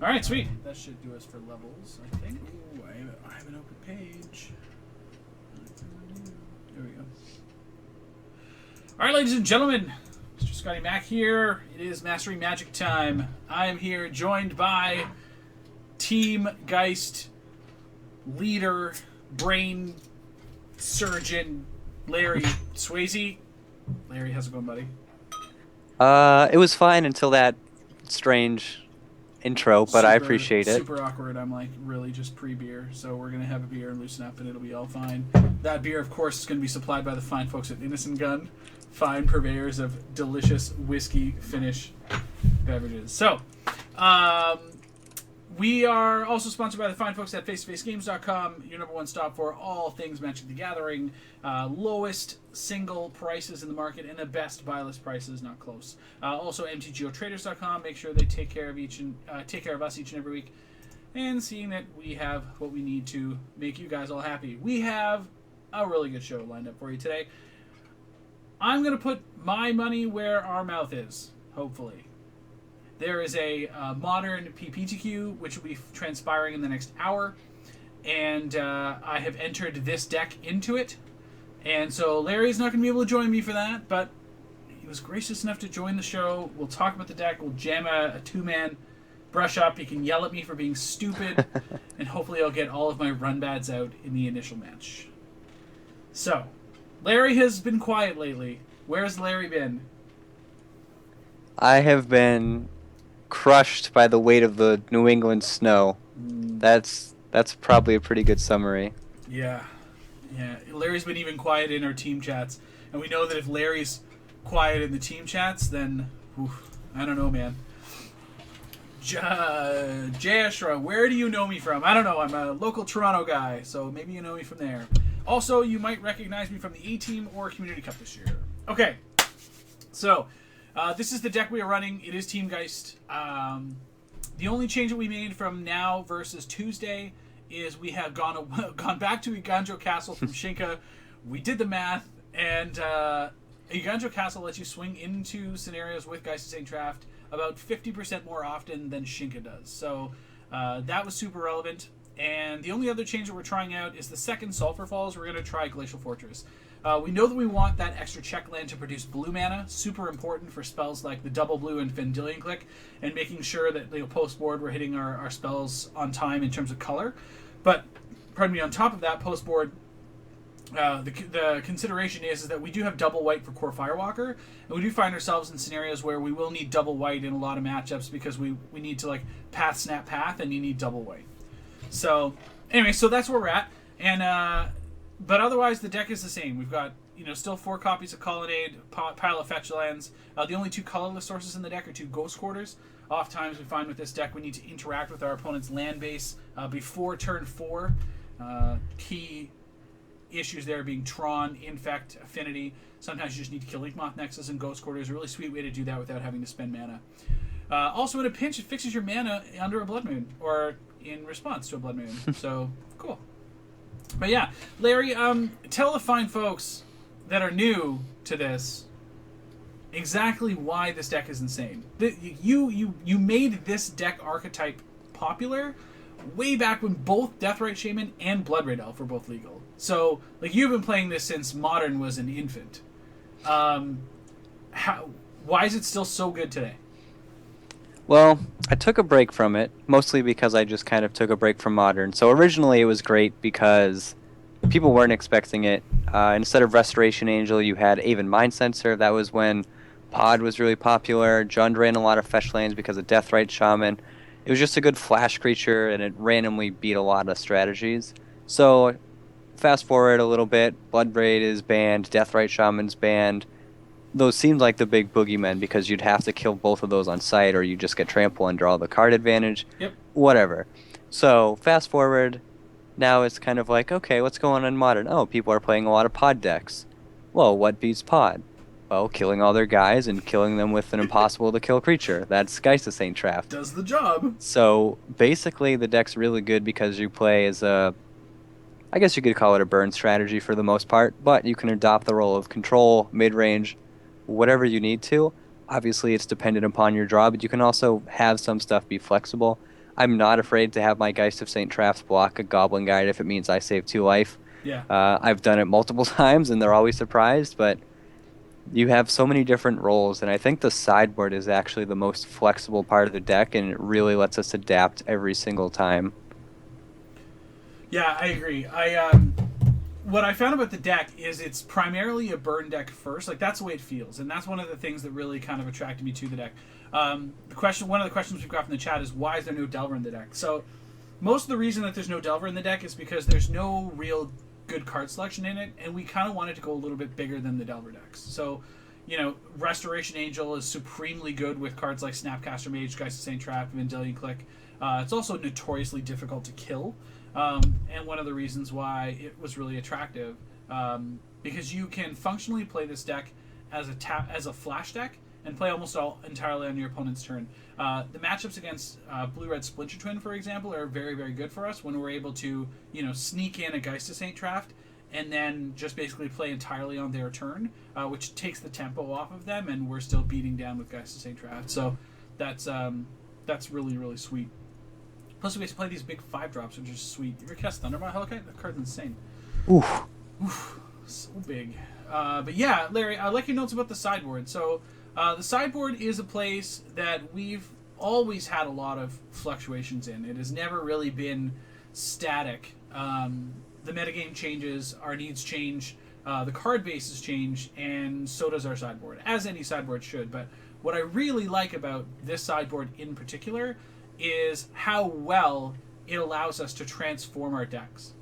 All right, sweet. That should do us for levels, I think. Ooh, I have an open page. There we go. All right, ladies and gentlemen, Mr. Scotty Mac here. It is Mastering Magic time. I am here joined by TeamGeist leader, brain surgeon, Larry Swasey. Larry, how's it going, buddy? It was fine until that strange intro, but I appreciate it. Super awkward. I'm like, really just pre-beer. So we're going to have a beer and loosen up and it'll be all fine. That beer, of course, is going to be supplied by the fine folks at Innocent Gun, fine purveyors of delicious whiskey finish beverages. So, we are also sponsored by the fine folks at FaceToFaceGames.com, your number one stop for all things Magic the Gathering. Lowest single prices in the market and the best buy list prices, not close. Also, MTGOTraders.com. Make sure they take care of us each and every week, and seeing that we have what we need to make you guys all happy. We have a really good show lined up for you today. I'm going to put my money where our mouth is, hopefully. There is a modern PPTQ, which will be transpiring in the next hour. And I have entered this deck into it. And so Larry's not going to be able to join me for that, but he was gracious enough to join the show. We'll talk about the deck. We'll jam a two-man brush up. He can yell at me for being stupid. And hopefully I'll get all of my run-bads out in the initial match. So, Larry has been quiet lately. Where's Larry been? I have been crushed by the weight of the New England snow. That's probably a pretty good summary. Yeah. Larry's been even quiet in our team chats, and we know that if Larry's quiet in the team chats, then I don't know, man. Jayashra, where do you know me from? I don't know. I'm a local Toronto guy, so maybe you know me from there. Also, you might recognize me from the A-Team or Community Cup this year. Okay, so this is the deck we are running. It is TeamGeist. The only change that we made from now versus Tuesday is we have gone back to Iganjo Castle from Shinka. We did the math, and Iganjo Castle lets you swing into scenarios with Geist of St. Draft about 50% more often than Shinka does. So that was super relevant. And the only other change that we're trying out is the second Sulphur Falls. We're going to try Glacial Fortress. We know that we want that extra check land to produce blue mana. Super important for spells like the Double Blue and Vendilion Click, and making sure that post-board we're hitting our spells on time in terms of color. But, pardon me, on top of that, post-board, the consideration is that we do have double white for Core Firewalker, and we do find ourselves in scenarios where we will need double white in a lot of matchups because we need to path, snap, path, and you need double white. So, anyway, so that's where we're at. And, but otherwise, the deck is the same. We've got, still 4 copies of Colonnade, pile of fetch lands. The only 2 colorless sources in the deck are 2 Ghost Quarters. Oftentimes, we find with this deck we need to interact with our opponent's land base before turn 4. Key issues there being Tron, Infect, Affinity. Sometimes you just need to kill Inkmoth Nexus and Ghost Quarters. A really sweet way to do that without having to spend mana. Also, in a pinch, it fixes your mana under a Blood Moon, or in response to a Blood Moon. So, cool. But yeah, Larry, tell the fine folks that are new to this exactly why this deck is insane. You made this deck archetype popular way back when both Deathrite Shaman and Blood Red Elf were both legal. So, you've been playing this since Modern was an infant. Why is it still so good today? Well, I took a break from it, mostly because I just kind of took a break from Modern. So originally it was great because people weren't expecting it. Instead of Restoration Angel, you had Aven Mind Sensor. That was when Pod was really popular. Jund ran a lot of fetch lanes because of Deathrite Shaman. It was just a good flash creature, and it randomly beat a lot of strategies. So fast forward a little bit, Bloodbraid is banned, Deathrite Shaman's banned. Those seemed like the big boogeymen because you'd have to kill both of those on sight or you just get trample and draw the card advantage. Yep. Whatever. So fast forward, now it's kind of like, okay, what's going on in Modern? Oh, people are playing a lot of pod decks. Well, what beats pod? Well, killing all their guys and killing them with an impossible to kill creature. That's Geist of St. Draft. Does the job. So basically the deck's really good because you play as a, I guess you could call it a burn strategy for the most part, but you can adopt the role of control, mid-range, whatever you need to. Obviously, it's dependent upon your draw, but you can also have some stuff be flexible. I'm not afraid to have my Geist of St. Traft block a Goblin Guide if it means I save 2 life. Yeah. I've done it multiple times, and they're always surprised, but you have so many different roles, and I think the sideboard is actually the most flexible part of the deck, and it really lets us adapt every single time. Yeah, I agree. What I found about the deck is it's primarily a burn deck first. Like that's the way it feels, and that's one of the things that really kind of attracted me to the deck. One of the questions we've got from the chat is why is there no Delver in the deck? So most of the reason that there's no Delver in the deck is because there's no real good card selection in it, and we kind of wanted to go a little bit bigger than the Delver decks. So, Restoration Angel is supremely good with cards like Snapcaster Mage, Geist of St. Trap, Vendilion Click. It's also notoriously difficult to kill, and one of the reasons why it was really attractive, because you can functionally play this deck as a flash deck and play almost all entirely on your opponent's turn. The matchups against Blue-Red Splinter Twin, for example, are very, very good for us when we're able to, sneak in a Geist of St. Traft and then just basically play entirely on their turn, which takes the tempo off of them, and we're still beating down with Geist of St. Traft. So that's really, really sweet. Plus, we get to play these big 5-drops, which is sweet. You ever cast Thunderbolt Hellkite? That card's insane. Oof. So big. But yeah, Larry, I like your notes about the sideboard. So the sideboard is a place that we've always had a lot of fluctuations in. It has never really been static. The metagame changes, our needs change, the card bases change, and so does our sideboard, as any sideboard should. But what I really like about this sideboard in particular is how well it allows us to transform our decks.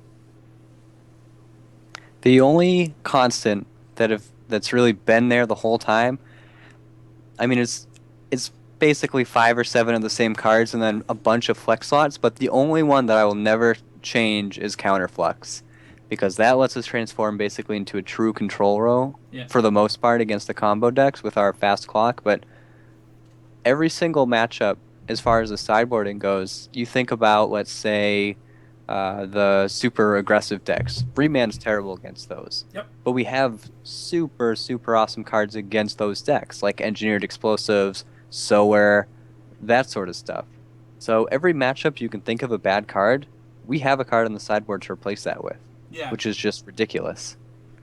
The only constant that's really been there the whole time, I mean, it's basically 5 or 7 of the same cards and then a bunch of flex slots, but the only one that I will never change is Counterflux, because that lets us transform basically into a true control row for the most part against the combo decks with our fast clock. But every single matchup, as far as the sideboarding goes, you think about, let's say, the super aggressive decks. 3-man's terrible against those. Yep. But we have super, super awesome cards against those decks, like Engineered Explosives, Sower, that sort of stuff. So every matchup you can think of a bad card, we have a card on the sideboard to replace that with, which is just ridiculous.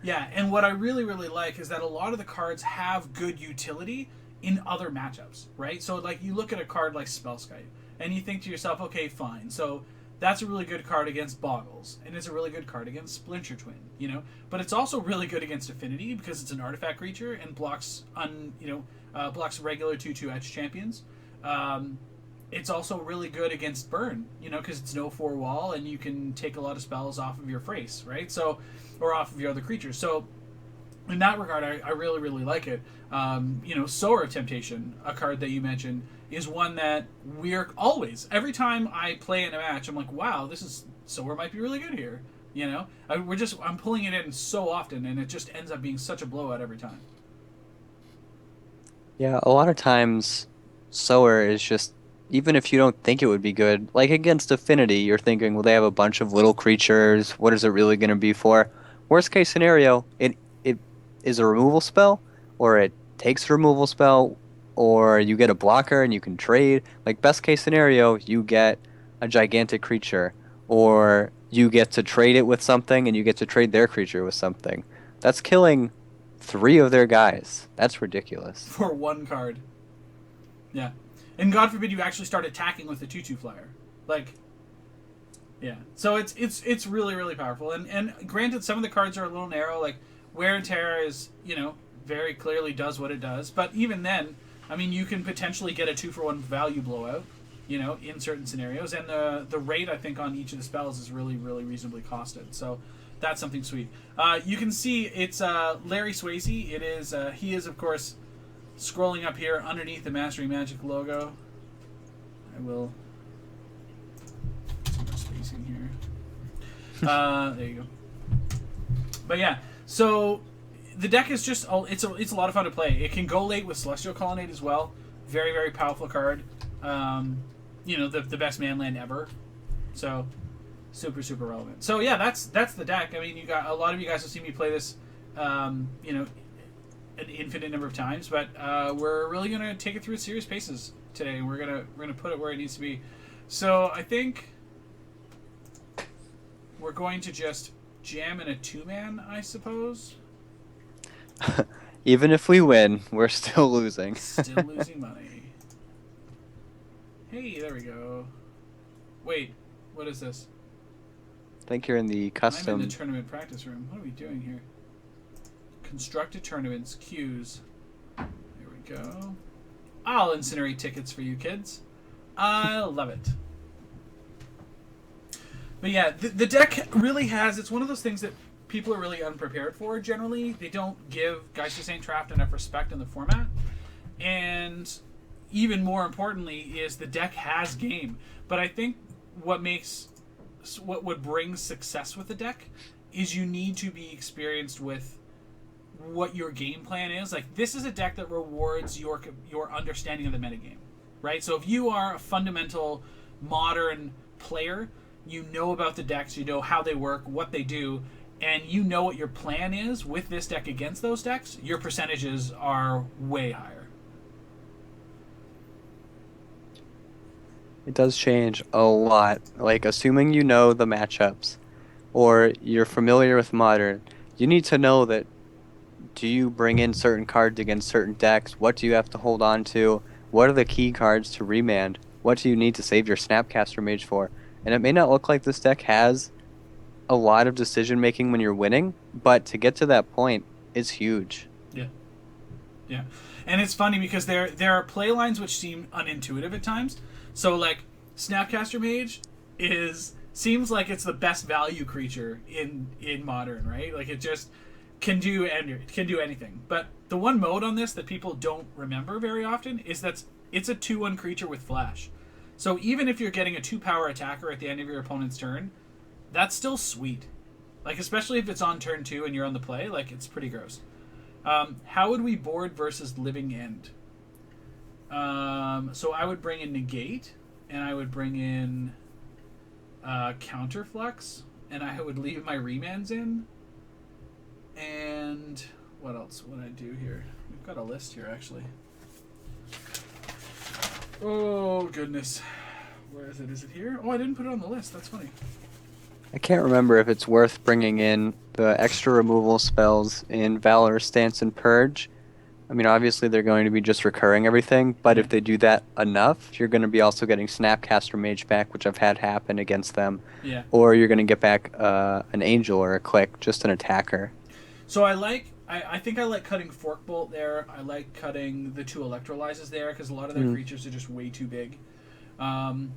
Yeah, and what I really, really like is that a lot of the cards have good utility in other matchups, right? So, like, you look at a card like Spellskite, and you think to yourself, okay, fine, so that's a really good card against Boggles, and it's a really good card against Splinter Twin, But it's also really good against Affinity because it's an artifact creature and blocks blocks regular 2/2 Etch champions. It's also really good against Burn, because it's no 4 wall and you can take a lot of spells off of your face, right? So, or off of your other creatures. So, in that regard, I really, really like it. Sower of Temptation, a card that you mentioned, is one that we're always, every time I play in a match, I'm like, wow, Sower might be really good here. I'm pulling it in so often, and it just ends up being such a blowout every time. Yeah, a lot of times, Sower is just, even if you don't think it would be good, like against Affinity, you're thinking, well, they have a bunch of little creatures, what is it really going to be for? Worst case scenario, it is a removal spell, or it takes a removal spell, or you get a blocker and you can trade. Like, best case scenario, you get a gigantic creature, or you get to trade it with something and you get to trade their creature with something. That's killing 3 of their guys. That's ridiculous. For 1 card. Yeah. And God forbid you actually start attacking with a 2/2 flyer. Like, yeah. So it's really, really powerful. And granted, some of the cards are a little narrow, like Wear and Tear is, very clearly does what it does. But even then, I mean, you can potentially get a 2-for-1 value blowout, in certain scenarios. And the rate, I think, on each of the spells is really, really reasonably costed. So that's something sweet. You can see it's Larry Swasey. It is, he is, of course, scrolling up here underneath the Mastering Magic logo. I will some more spacing here. There you go. But yeah, so the deck is just it's a lot of fun to play. It can go late with Celestial Colonnade as well. Very, very powerful card. The best manland ever. So super, super relevant. So yeah, that's the deck. I mean, you got a lot of you guys have seen me play this, an infinite number of times, but we're really gonna take it through its serious paces today, and we're gonna put it where it needs to be. So I think we're going to just jam in a 2-man, I suppose. Even if we win, we're still losing. Still losing money. Hey, there we go. Wait, what is this? I think you're in the custom. I'm in the tournament practice room. What are we doing here? Constructed tournaments, queues. There we go. I'll incinerate tickets for you kids. I love it. But yeah, the deck really has... It's one of those things that people are really unprepared for, generally. They don't give Geist of St. Traft enough respect in the format. And even more importantly is the deck has game. But I think what would bring success with the deck is you need to be experienced with what your game plan is. Like, this is a deck that rewards your understanding of the metagame, right? So if you are a fundamental modern player, you know about the decks, you know how they work, what they do, and you know what your plan is with this deck against those decks, your percentages are way higher. It does change a lot. Like, assuming you know the matchups or you're familiar with Modern, you need to know that do you bring in certain cards against certain decks? What do you have to hold on to? What are the key cards to remand? What do you need to save your Snapcaster Mage for? And it may not look like this deck has a lot of decision making when you're winning, but to get to that point is huge. Yeah. Yeah. And it's funny because there are play lines which seem unintuitive at times. So, like, Snapcaster Mage seems like it's the best value creature in Modern, right? Like, it just can do anything. But the one mode on this that people don't remember very often is that it's a 2/1 creature with flash. So even if you're getting a 2-power attacker at the end of your opponent's turn, that's still sweet. Like, especially if it's on turn 2 and you're on the play, like, it's pretty gross. How would we board versus Living End? So I would bring in Negate, and I would bring in Counterflux, and I would leave my remands in. And what else would I do here? We've got a list here, actually. Oh, goodness. Where is it? Is it here? Oh, I didn't put it on the list. That's funny. I can't remember if it's worth bringing in the extra removal spells in Valor, Stance, and Purge. I mean, obviously they're going to be just recurring everything, but if they do that enough, you're going to be also getting Snapcaster Mage back, which I've had happen against them. Yeah. Or you're going to get back an Angel or a Click, just an attacker. So I think I like cutting Forkbolt there. I like cutting the 2 Electrolyzes there because a lot of their creatures are just way too big. And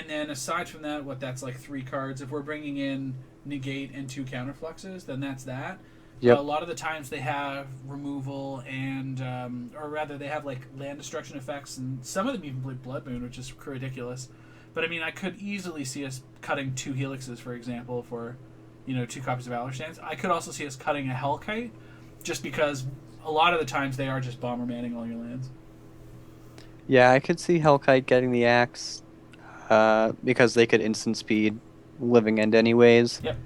then aside from that, that's like 3 cards. If we're bringing in Negate and 2 Counterfluxes, then that's that. Yep. A lot of the times they have removal and, or rather they have like land destruction effects, and some of them even play Blood Moon, which is ridiculous. But I mean, I could easily see us cutting 2 Helixes, for example, for 2 copies of Valor Stance. I could also see us cutting a Hellkite, just because a lot of the times they are just bomber manning all your lands. Yeah, I could see Hellkite getting the axe because they could instant speed Living End anyways. Yep.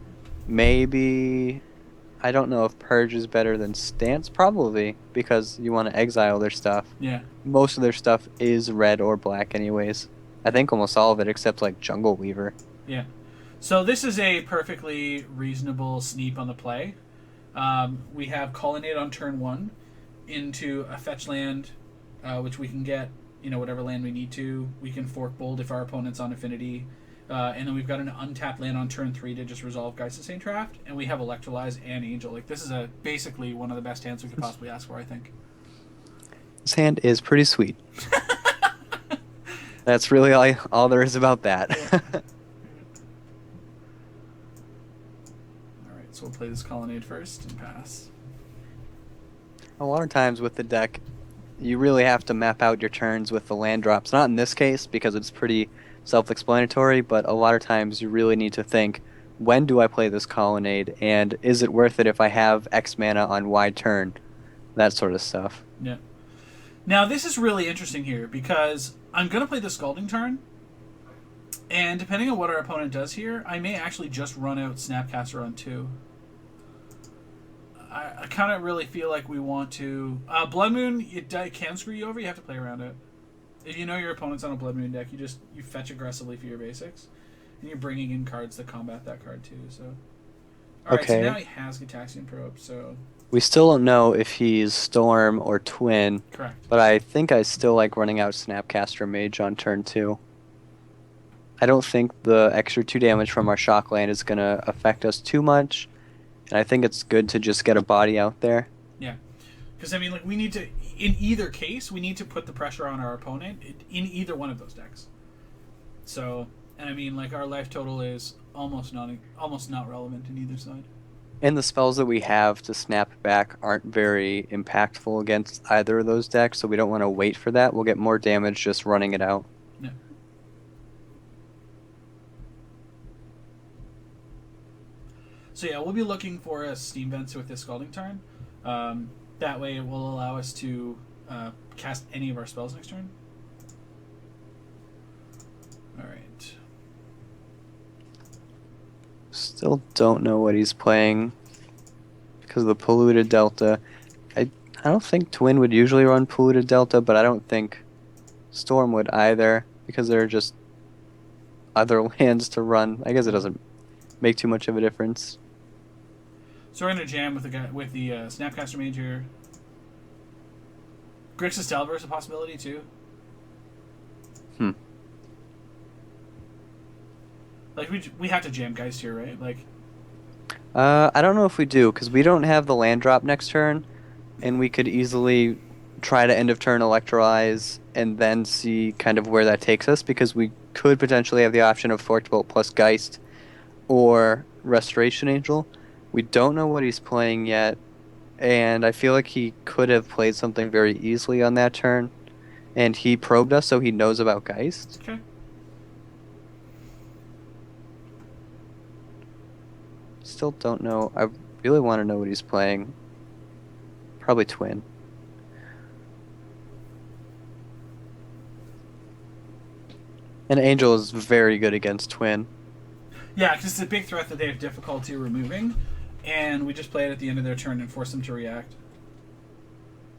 Maybe, I don't know if Purge is better than Stance. Probably, because you want to exile their stuff. Yeah. Most of their stuff is red or black anyways. I think almost all of it except like Jungle Weaver. Yeah. So this is a perfectly reasonable sneak on the play. We have Colonnade on turn 1 into a fetch land, which we can get, whatever land we need to. We can Forkbolt if our opponent's on Affinity. And then we've got an untapped land on turn 3 to just resolve Geist of St. Traft. And we have Electrolyze and Angel. Like, this is basically one of the best hands we could possibly ask for, I think. This hand is pretty sweet. That's really all there is about that. Yeah. So we'll play this Colonnade first and pass. A lot of times with the deck, you really have to map out your turns with the land drops. Not in this case, because it's pretty self-explanatory, but a lot of times you really need to think, when do I play this Colonnade, and is it worth it if I have X mana on Y turn? That sort of stuff. Yeah. Now, this is really interesting here, because I'm going to play the Scalding turn, and depending on what our opponent does here, I may actually just run out Snapcaster on 2. I kind of really feel like we want to... Blood Moon, it can screw you over. You have to play around it. If you know your opponent's on a Blood Moon deck, you fetch aggressively for your basics, and you're bringing in cards that combat that card too. So, all right. So Okay. now he has Gitaxian Probe. So We still don't know if he's Storm or Twin, correct. but I think I still like running out Snapcaster Mage on turn 2. I don't think the extra 2 damage from our Shock Land is going to affect us too much, and I think it's good to just get a body out there. Yeah, because I mean, like we need to. In either case, we need to put the pressure on our opponent in either one of those decks. So, and I mean, like our life total is almost not relevant in either side. And the spells that we have to snap back aren't very impactful against either of those decks, so we don't want to wait for that. We'll get more damage just running it out. Yeah. So yeah, we'll be looking for a Steam Vents with this Scalding Tarn. That way it will allow us to cast any of our spells next turn. Alright. Still don't know what he's playing because of the Polluted Delta. I don't think Twin would usually run Polluted Delta, but I don't think Storm would either because there are just other lands to run. I guess it doesn't make too much of a difference. So we're gonna jam with the Snapcaster Mage here. Grixis Delver is a possibility too. Like we have to jam Geist here, right? Like. I don't know if we do because we don't have the land drop next turn, and we could easily try to end of turn electrolyze and then see kind of where that takes us because we could potentially have the option of Forked Bolt plus Geist or Restoration Angel. We don't know what he's playing yet, and I feel like he could have played something very easily on that turn, and he probed us so he knows about Geist. Okay. Still don't know. I really want to know what he's playing. Probably Twin. And Angel is very good against Twin. Yeah, because it's a big threat that they have difficulty removing, and we just play it at the end of their turn and force them to react.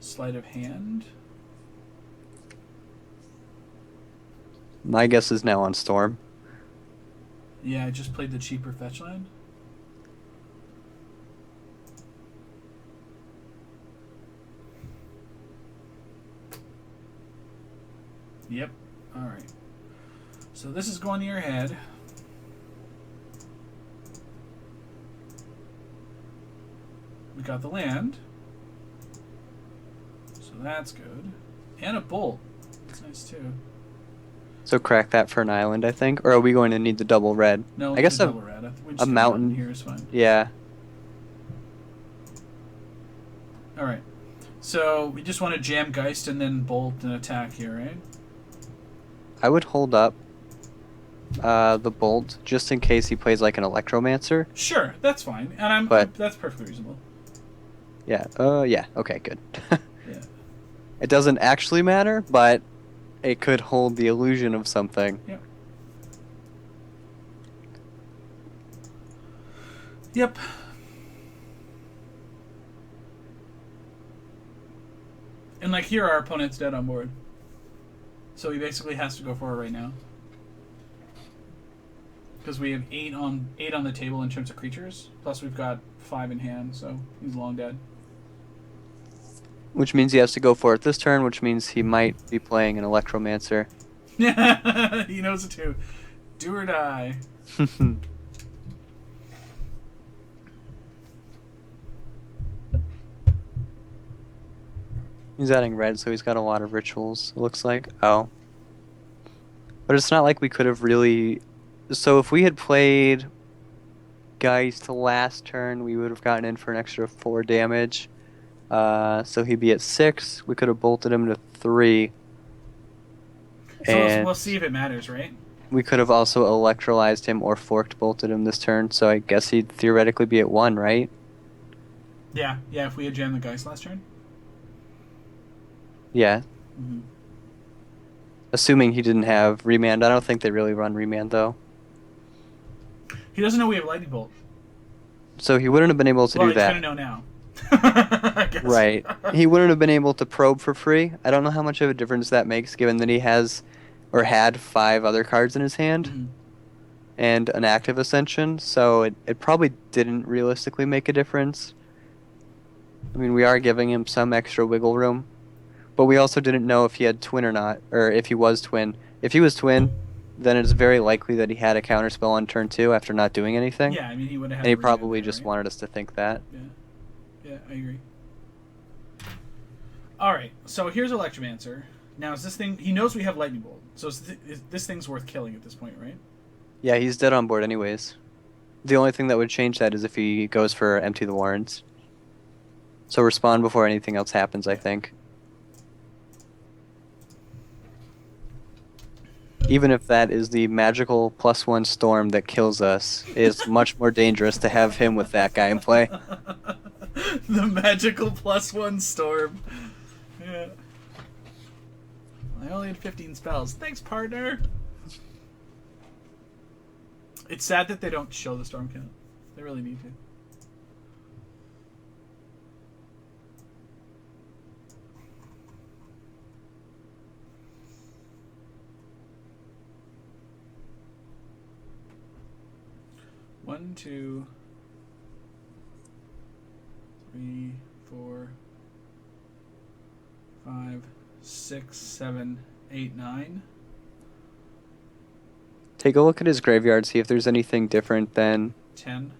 Sleight of hand. My guess is now on Storm. Yeah, I just played the cheaper fetch land. Yep. Alright. So this is going to your head. We got the land. So that's good. And a bolt. That's nice too. So crack that for an island, I think. Or are we going to need the double red? No, I guess a double red. We just a do mountain here is fine. Yeah. Alright. So we just want to jam Geist and then bolt and attack here, right? I would hold up the bolt just in case he plays like an Electromancer. Sure, that's fine. And that's perfectly reasonable. Yeah. Yeah. Okay, good. Yeah. It doesn't actually matter, but it could hold the illusion of something. Yep. Yep. And like here, our opponent's dead on board, so he basically has to go for it right now because we have eight on the table in terms of creatures. Plus, we've got 5 in hand, so he's long dead. Which means he has to go for it this turn, which means he might be playing an Electromancer. Yeah, he knows it too. Do or die. He's adding red, so he's got a lot of rituals, it looks like. Oh. But it's not like we could have really... So if we had played Geist last turn, we would have gotten in for an extra 4 damage. So he'd be at 6. We could have bolted him to 3. So And we'll see if it matters, right? we could have also electrolyzed him or forked bolted him this turn, so I guess he'd theoretically be at 1, right? Yeah, if we had jammed the Geist last turn. Yeah. Mm-hmm. Assuming he didn't have Remand. I don't think they really run Remand, though. He doesn't know we have Lightning Bolt. So he wouldn't have been able to do He's that. gonna know now. I guess. Right. He wouldn't have been able to probe for free. I don't know how much of a difference that makes, given that he has or had 5 other cards in his hand Mhm. and an active Ascension, so it probably didn't realistically make a difference. I mean, we are giving him some extra wiggle room, but we also didn't know if he had twin or not, or if he was twin. If he was twin, then it's very likely that he had a counterspell on turn 2 after not doing anything, Yeah, I mean, he would have and had he Arena in probably there, just right? wanted us to think that. Yeah. Yeah, I agree. All right, so here's Electromancer. Now, is this thing... He knows we have Lightning Bolt, so this thing's worth killing at this point, right? Yeah, he's dead on board anyways. The only thing that would change that is if he goes for Empty the Warrens. So respond before anything else happens, I think. Even if that is the magical +1 storm that kills us, it's much more dangerous to have him with that guy in play. The magical +1 storm. Yeah. I only had 15 spells. Thanks, partner. It's sad that they don't show the storm count. They really need to. One, 2, 3, 4, 5, 6, 7, 8, 9. Take a look at his graveyard, see if there's anything different than 10.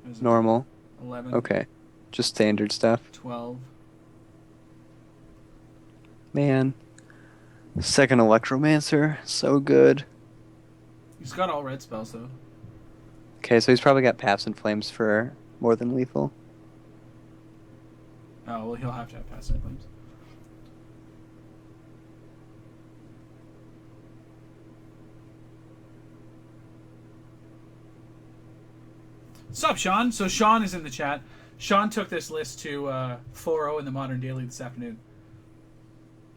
There's normal. 11. Okay. Just standard stuff. 12. Man. Second Electromancer. So good. He's got all red spells, though. Okay, so he's probably got Paths and Flames for more than lethal. Oh, well, he'll have to have passive flames. Sup, Sean? So Sean is in the chat. Sean took this list to 4-0 in the Modern Daily this afternoon.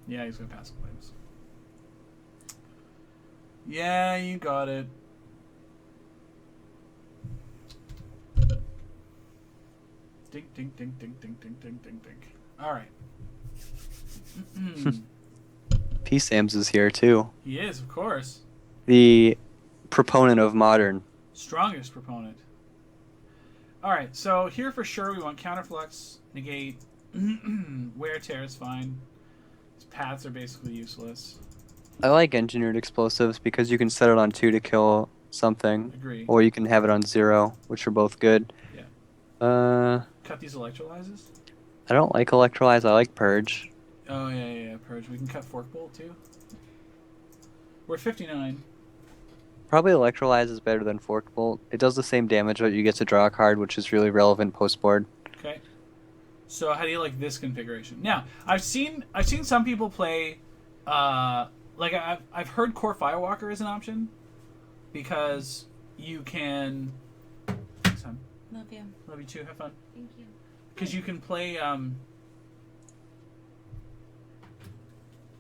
Yeah, he's going to passive flames. Yeah, you got it. Ding, ding, ding, ding, ding, ding, ding, ding, ding. All right. P-Sams is here, too. He is, of course. The proponent of Modern. Strongest proponent. All right, so here for sure we want Counterflux, Negate, Wear Tear is fine. His paths are basically useless. I like Engineered Explosives because you can set it on 2 to kill something. Agree. Or you can have it on 0, which are both good. Yeah. Cut these Electrolyzes? I don't like Electrolyze, I like Purge. Oh, yeah, Purge. We can cut Fork Bolt, too. We're at 59. Probably Electrolyze is better than Fork Bolt. It does the same damage, but you get to draw a card, which is really relevant post-board. Okay. So how do you like this configuration? Now, I've seen some people play, like I've heard Core Firewalker is an option, because you can... Son, Love you. love you too, have fun. Thank you. Because you can play,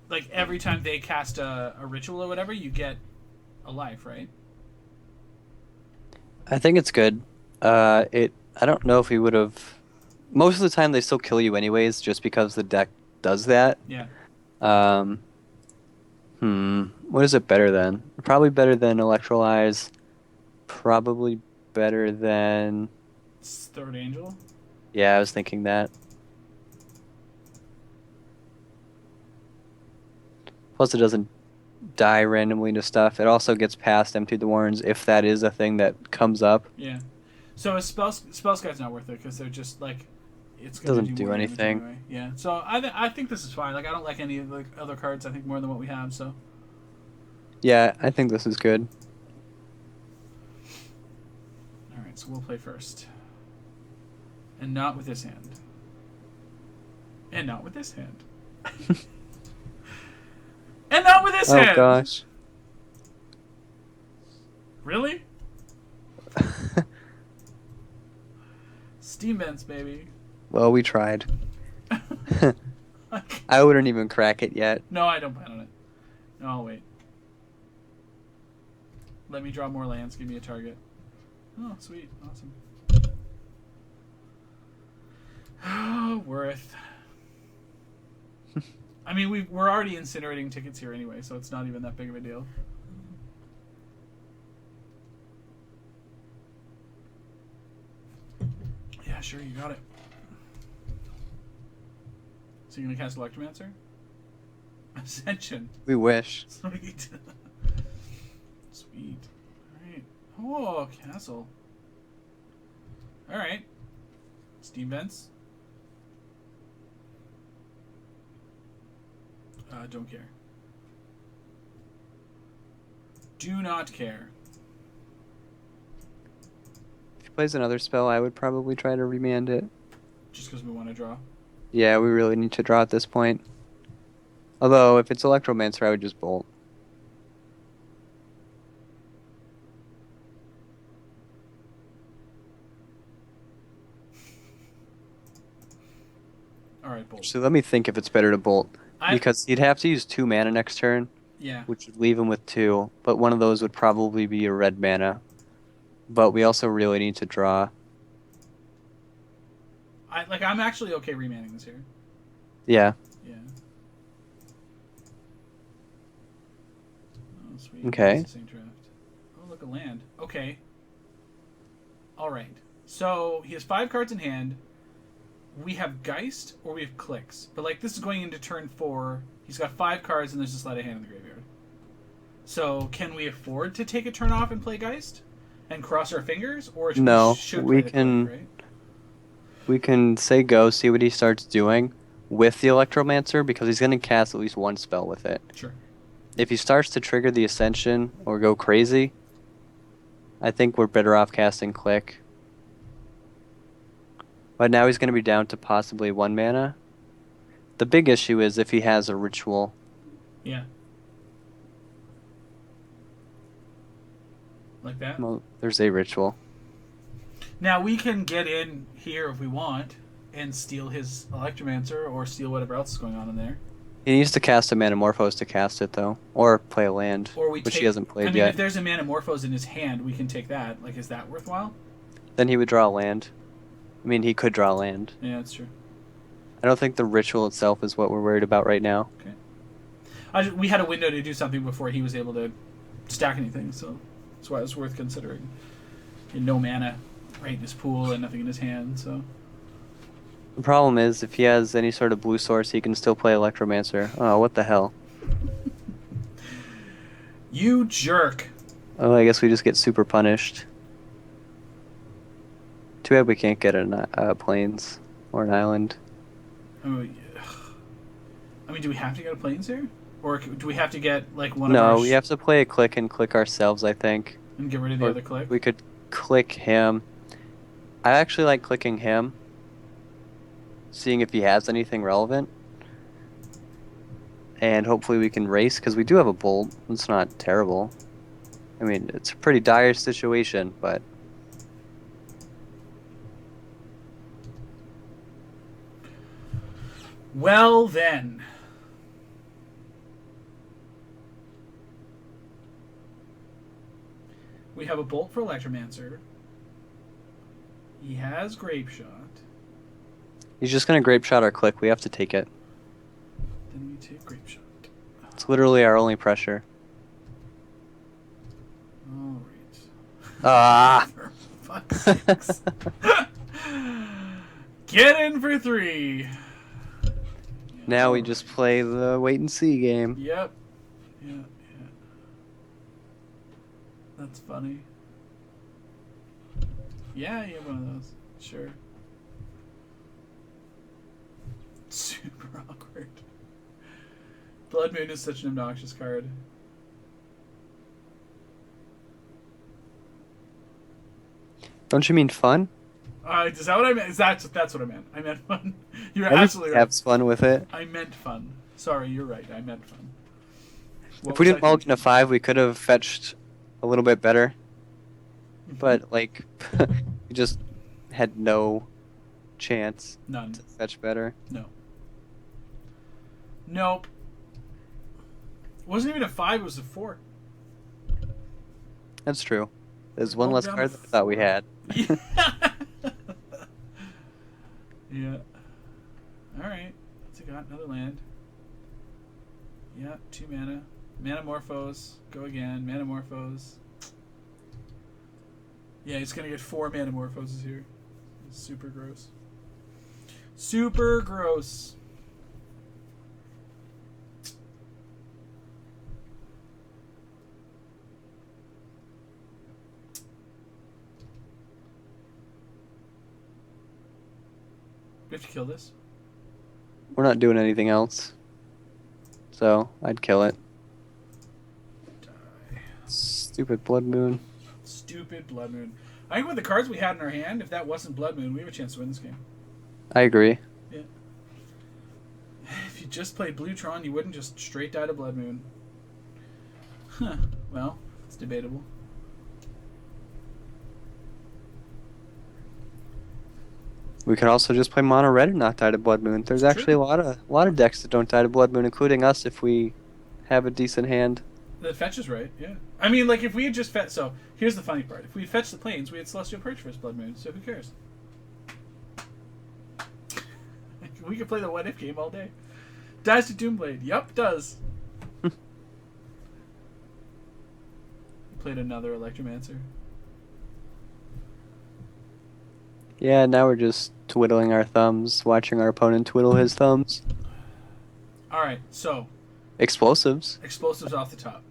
like every time they cast a ritual or whatever, you get a life, right? I think it's good. I don't know if he would have... Most of the time they still kill you anyways, just because the deck does that. Yeah. What is it better than? Probably better than Electrolyze. Probably better than... Third Angel? Yeah, I was thinking that. Plus it doesn't die randomly to stuff. It also gets past Empty the Warrens if that is a thing that comes up. Yeah. So a spell guy's not worth it because they're just like it's gonna Doesn't do more damage anything. anyway. Yeah. So I think this is fine. Like I don't like any of the other cards. I think more than what we have. So Yeah, I think this is good. all right. So we'll play first, and not with this hand, and not with this hand, and not with this Oh hand. gosh. Really? Steam vents, baby. Well, we tried. I wouldn't even crack it yet. No, I don't plan on it. No, I'll wait. Let me draw more lands. Give me a target. Oh, sweet. Awesome. Worth. I mean, we're already incinerating tickets here anyway, so it's not even that big of a deal. Yeah, sure, you got it. So you're gonna cast Electromancer? Ascension. We wish. Sweet. Sweet. Alright. Oh, castle. Alright. Steam vents. Don't care. Do not care. If he plays another spell, I would probably try to remand it. Just because we want to draw. Yeah, we really need to draw at this point. Although, if it's Electromancer, I would just bolt. Alright, bolt. So let me think if it's better to bolt. Because he'd have to use 2 mana next turn. Yeah. Which would leave him with 2. But one of those would probably be a red mana. But we also really need to draw. I'm actually okay remanning this here. Yeah. Yeah. Oh, sweet. Okay. That's the same draft. Oh, look, a land. Okay. Alright. So, he has 5 cards in hand. We have Geist, or we have Clicks. But, this is going into turn 4. He's got 5 cards, and there's a sleight of hand in the graveyard. So, can we afford to take a turn off and play Geist? And cross our fingers? Or no, should we play can... Click, right? We can say go, see what he starts doing with the Electromancer, because he's going to cast at least 1 spell with it. Sure. If he starts to trigger the Ascension or go crazy, I think we're better off casting Click. But now he's going to be down to possibly 1 mana. The big issue is if he has a Ritual. Yeah. Like that? Well, there's a Ritual. Now, we can get in here if we want and steal his Electromancer or steal whatever else is going on in there. He needs to cast a Manamorphose to cast it, though. Or play a land, Or we which take, he hasn't played I mean, yet. if there's a Manamorphose in his hand, we can take that. Is that worthwhile? Then he would draw a land. I mean, he could draw a land. Yeah, that's true. I don't think the Ritual itself is what we're worried about right now. Okay. We had a window to do something before he was able to stack anything, so that's why it's worth considering. And no mana right in his pool and nothing in his hand, so... The problem is, if he has any sort of blue source, he can still play Electromancer. Oh, what the hell. You jerk! Oh, I guess we just get super punished. Too bad we can't get plains or an island. Oh, yeah. I mean, do we have to get a plains here? Or do we have to get, one of No, our... we have to play a click and click ourselves, I think. And get rid of the other click? We could click him. I actually like clicking him. Seeing if he has anything relevant. And hopefully we can race, because we do have a bolt. It's not terrible. I mean, it's a pretty dire situation, but... Well, then. We have a bolt for Electromancer. He has Grape Shot. He's just going to Grape Shot our click. We have to take it. Then we take Grape Shot. It's literally our only pressure. Alright. Ah! For fuck's sakes. Get in for 3! Now we just play the wait and see game. Yep. Yeah. That's funny. Yeah, you have one of those. Sure. Super awkward. Blood Moon is such an obnoxious card. Don't you mean fun? Is that what I meant? That's what I meant. I meant fun. You're Everybody absolutely right. has fun with it. I meant fun. Sorry, you're right. I meant fun. If we didn't mulligan a 5, we could have fetched a little bit better. But, we just had no chance None. to fetch better. No. Nope. It wasn't even a 5, it was a 4. That's true. There's one Well, less down card to than I thought we 4. had. Yeah. Yeah. Alright. What's it got? Another land. Yeah, 2 mana. Manamorphose. Go again. Manamorphose. Yeah, he's gonna get 4 Manamorphoses here. Super gross. Super gross. We have to kill this. We're not doing anything else. So, I'd kill it. Die. Stupid Blood Moon. Stupid Blood Moon. I think with the cards we had in our hand, if that wasn't Blood Moon, we have a chance to win this game. I agree. Yeah. If you just played Bluetron, you wouldn't just straight die to Blood Moon. Huh. Well, it's debatable. We could also just play mono red and not die to Blood Moon. There's actually a lot of decks that don't die to Blood Moon, including us if we have a decent hand. The fetch is right, yeah. I mean, like, if we had just fetched... So, here's the funny part. If we fetched the planes, we had Celestial Purge for his Blood Moon, so who cares? We could play the what-if game all day. Dies to Doomblade. Yup, does. Played another Electromancer. Yeah, now we're just twiddling our thumbs, watching our opponent twiddle his thumbs. Alright, so... Explosives. Explosives off the top.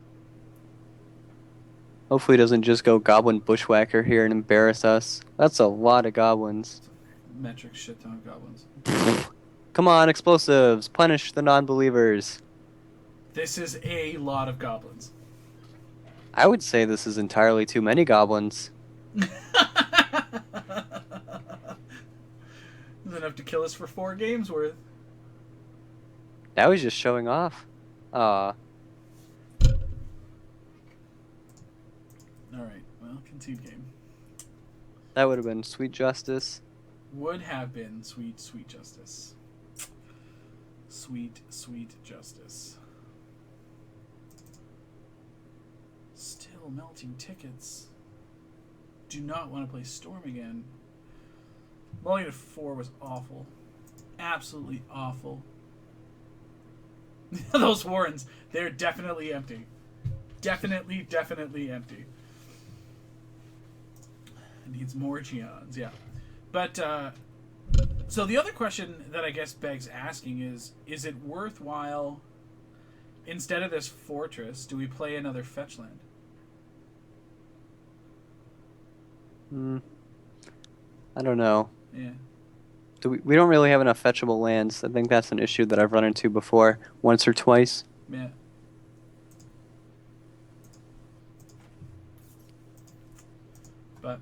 Hopefully he doesn't just go Goblin Bushwhacker here and embarrass us. That's a lot of goblins. Metric shit ton of goblins. Come on, explosives. Punish the non-believers. This is a lot of goblins. I would say this is entirely too many goblins. Is enough to kill us for 4 games worth. Now he's just showing off. Alright, well, concede game. That would have been sweet justice. Would have been sweet, sweet justice. Sweet, sweet justice. Still melting tickets. Do not want to play Storm again. Mulligan to 4 was awful. Absolutely awful. Those Warrens, they're definitely empty. Definitely, definitely empty. It needs more Geons, yeah. But, so the other question that I guess begs asking is it worthwhile, instead of this Fortress, do we play another fetch land? I don't know. Yeah. We don't really have enough fetchable lands. I think that's an issue that I've run into before, once or twice. Yeah. But,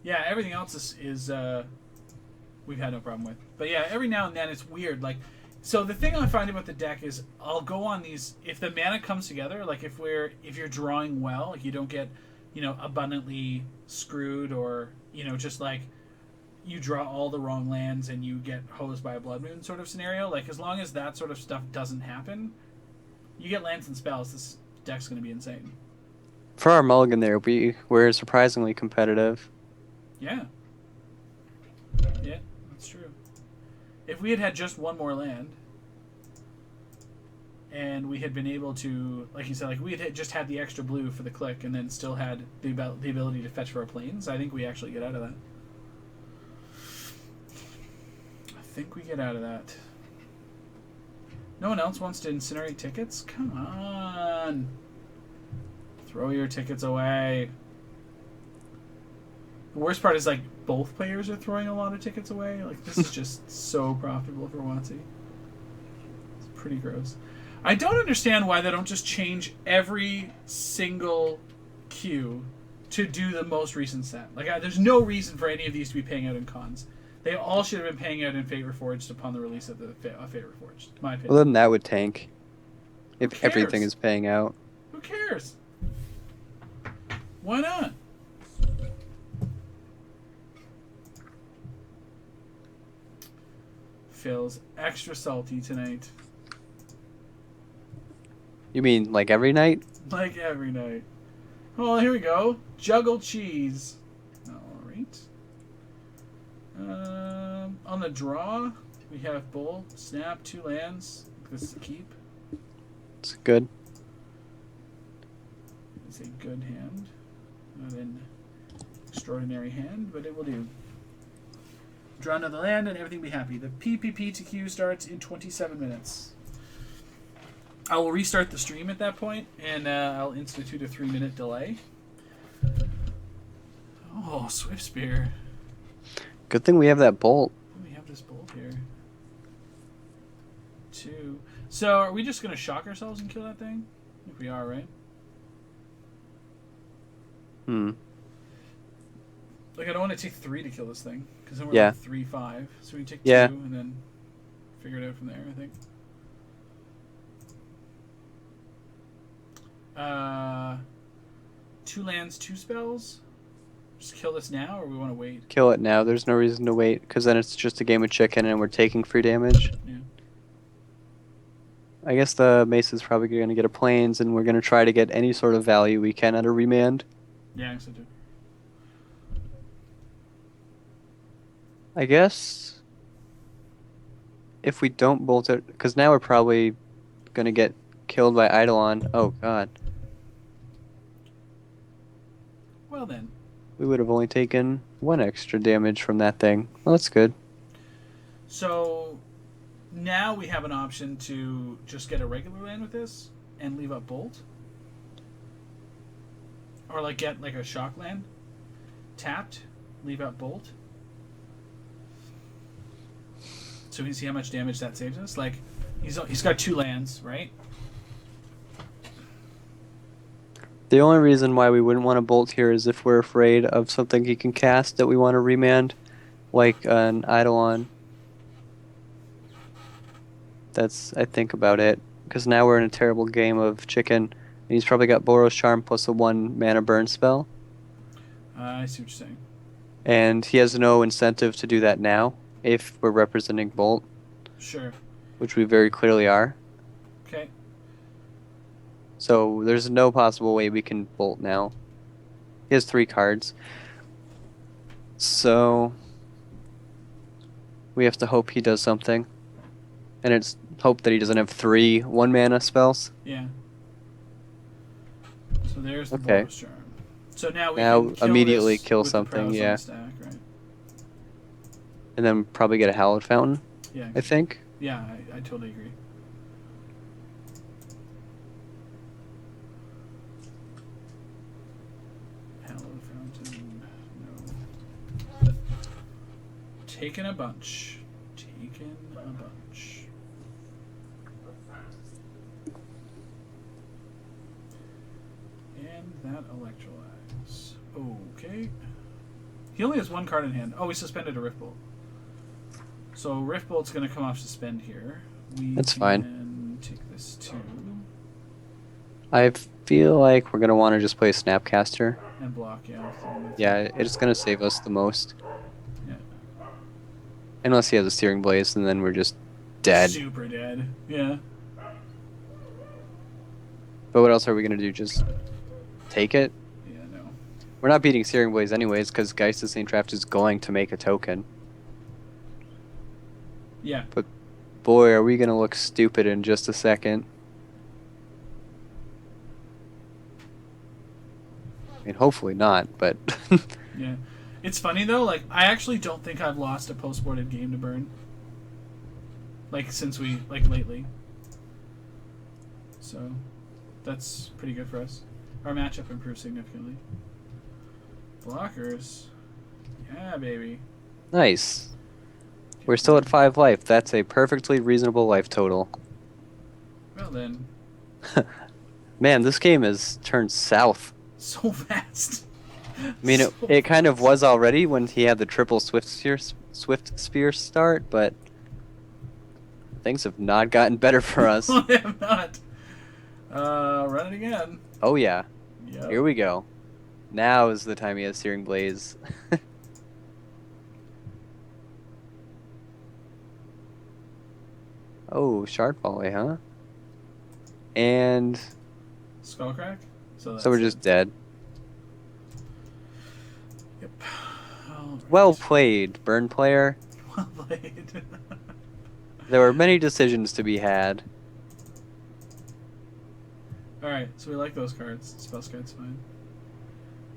yeah, everything else is we've had no problem with. But yeah, every now and then it's weird. Like, so the thing I find about the deck is I'll go on these, if the mana comes together, like if you're drawing well, like you don't get, abundantly screwed, or, just like you draw all the wrong lands and you get hosed by a Blood Moon sort of scenario. Like, as long as that sort of stuff doesn't happen, you get lands and spells, this deck's going to be insane. For our mulligan there, we're surprisingly competitive. Yeah. Yeah, that's true. If we had had just one more land, and we had been able to, like you said, like we had just had the extra blue for the click, and then still had the ability to fetch for our planes, I think we actually get out of that. I think we get out of that. No one else wants to incinerate tickets? Come on. Throw your tickets away. The worst part is, like, both players are throwing a lot of tickets away. Like, this is just so profitable for Watsy. It's pretty gross. I don't understand why they don't just change every single queue to do the most recent set. Like, there's no reason for any of these to be paying out in cons. They all should have been paying out in Favor Forged upon the release of the Favor Forged, in my opinion. Well, then that would tank. If everything is paying out. Who cares? Why not? Phil's extra salty tonight. You mean like every night? Like every night. Oh, here we go. Juggle cheese. Alright. On the draw, we have Bolt, Snap, 2 lands. This is a keep. It's good. It's a good hand. Not an extraordinary hand, but it will do. Draw another land and everything be happy. The PPPTQ starts in 27 minutes. I will restart the stream at that point, and I'll institute a 3-minute delay. Oh, Swift Spear. Good thing we have that bolt. We have this bolt here. 2. So, are we just going to shock ourselves and kill that thing? I think we are, right? Like, I don't want to take 3 to kill this thing, because then we're like 3-5. So we take 2 and then figure it out from there, I think. 2 lands, 2 spells. Just kill this now, or we want to wait? Kill it now. There's no reason to wait, because then it's just a game of chicken and we're taking free damage. Yeah. I guess the Mace is probably going to get a Plains, and we're going to try to get any sort of value we can out of Remand. Yeah, I guess so too. I guess if we don't bolt it, because now we're probably going to get killed by Eidolon. Oh, God. Well, then. We would have only taken 1 extra damage from that thing. Well, that's good. So now we have an option to just get a regular land with this and leave up Bolt. Or like get like a shock land. Tapped, leave out Bolt. So we can see how much damage that saves us. Like he's got 2 lands, right? The only reason why we wouldn't want to bolt here is if we're afraid of something he can cast that we want to remand, like an Eidolon. That's, I think, about it. Because now we're in a terrible game of chicken, and he's probably got Boros Charm plus a 1 mana burn spell. I see what you're saying. And he has no incentive to do that now, if we're representing Bolt. Sure. Which we very clearly are. Okay. So there's no possible way we can bolt now. He has 3 cards. So we have to hope he does something. And it's hope that he doesn't have 3 1-mana spells. Yeah. So there's the Okay. Boros Charm. So now we Now can kill immediately this kill with the something, prowess on yeah. the stack, right? And then probably get a Hallowed Fountain, Yeah. I think. Yeah, I totally agree. Hallowed Fountain, no. Taken a bunch. Taken a bunch. And that electrolyze. Okay. He only has 1 card in hand. Oh, we suspended a Rift Bolt. So Rift Bolt's going to come off suspend here. That's fine. Take this too. I feel like we're going to want to just play Snapcaster. And block, yeah. Yeah, it's going to save us the most. Yeah. Unless he has a Searing Blaze, and then we're just dead. Super dead. Yeah. But what else are we going to do? Just take it? Yeah, no. We're not beating Searing Blaze anyways, because Geist of St. Traft is going to make a token. Yeah. But boy, are we going to look stupid in just a second. I mean, hopefully not, but... Yeah. It's funny, though. Like, I actually don't think I've lost a post-boarded game to Burn. Like, since we... Like, lately. So, that's pretty good for us. Our matchup improved significantly. Blockers. Yeah, baby. Nice. We're still at 5 life. That's a perfectly reasonable life total. Well, then. Man, this game has turned south. So fast. I mean, it kind of was already when he had the triple Swift Spear start, but things have not gotten better for us. They have not. Run it again. Oh yeah. Yep. Here we go. Now is the time he has Searing Blaze. Oh, Shard Volley, huh? And Skullcrack? So we're just dead. Yep. Alright. Well played, Burn player. Well played. There were many decisions to be had. Alright, so we like those cards. Spellsky's fine.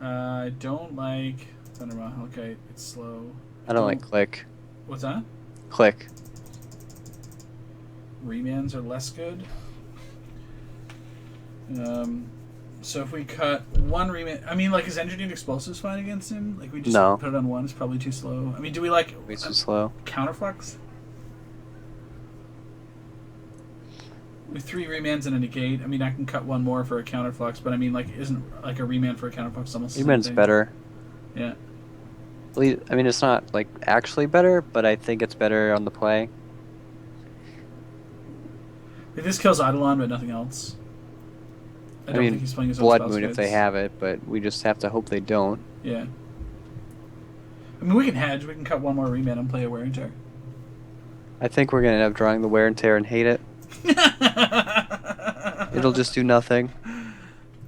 I don't like Thundermaw. Okay, it's slow. I don't like click. What's that? Click. Remands are less good. So if we cut one remand, I mean, like, is Engineered Explosives fine against him? Like, we just No. put it on one. It's probably too slow. I mean, do we like Way too slow. Counterflux? With 3 remands and a negate, I mean, I can cut one more for a Counterflux, but I mean, like, isn't like a remand for a Counterflux almost the same Remand's thing? better. Yeah. I mean, it's not like actually better, but I think it's better on the play. If this kills Eidolon, but nothing else. I don't mean, think he's playing his own Blood spell Moon if skids. they have it, but we just have to hope they don't. Yeah. I mean, we can hedge. We can cut one more remand and play a Wear and Tear. I think we're gonna end up drawing the Wear and Tear and hate it. It'll just do nothing.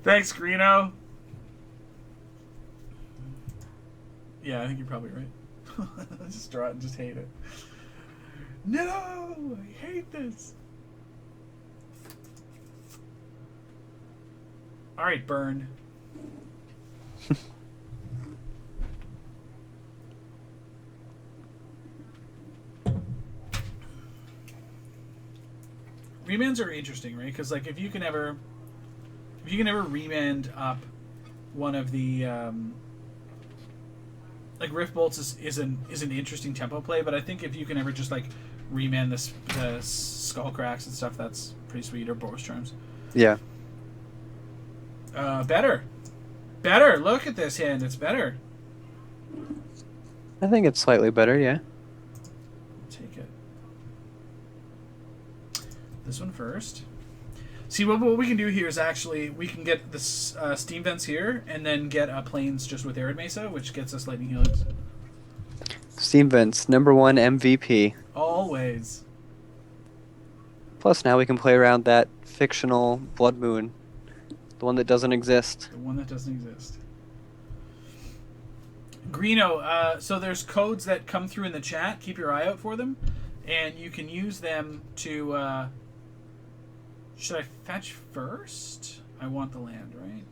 Thanks, Greeno. Yeah, I think you're probably right. Just draw it and just hate it. No! I hate this! Alright, burn. Remands are interesting, right? Because, like, if you can ever remand up one of the like Rift Bolts is an interesting tempo play, but I think if you can ever just like remand the Skull Cracks and stuff, that's pretty sweet. Or Boros Charms. Yeah. Better. Look at this hand. It's better. I think it's slightly better, yeah. Take it. This one first. See, what we can do here is actually we can get this Steam Vents here and then get Planes just with Arid Mesa, which gets us Lightning Helix. Steam Vents, #1 MVP. Always. Plus now we can play around that fictional Blood Moon. The one that doesn't exist. The one that doesn't exist. Greeno, so there's codes that come through in the chat. Keep your eye out for them. And you can use them to... should I fetch first? I want the land, right?